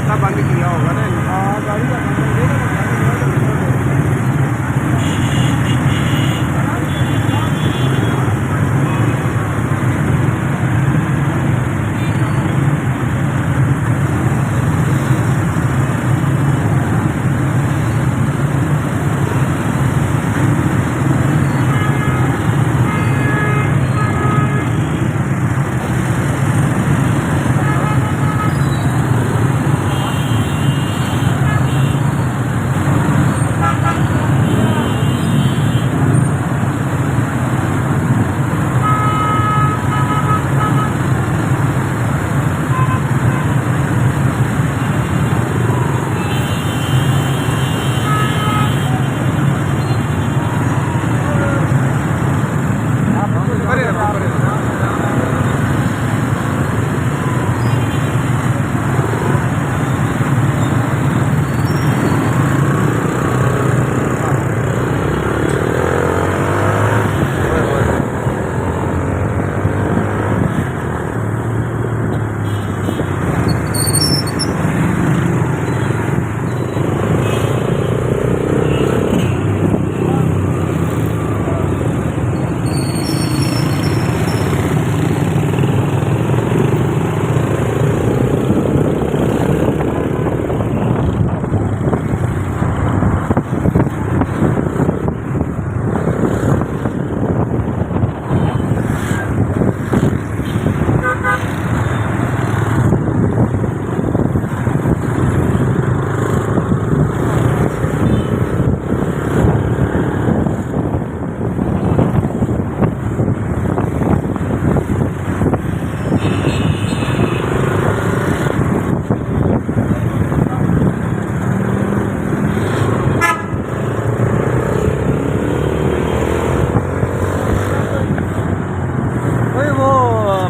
रास्ता बंद किया होगा ना इन्होंने। हाँ गाड़ी का नंबर दे दो।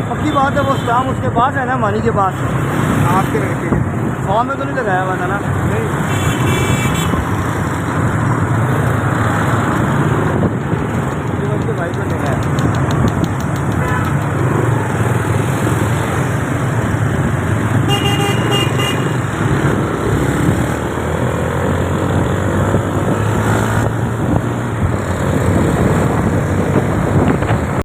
पक्की बात है वो स्टाम उसके पास है ना, मानी के पास आपके रहते हैं। 100 में तो नहीं लगाया हुआ था ना। नहीं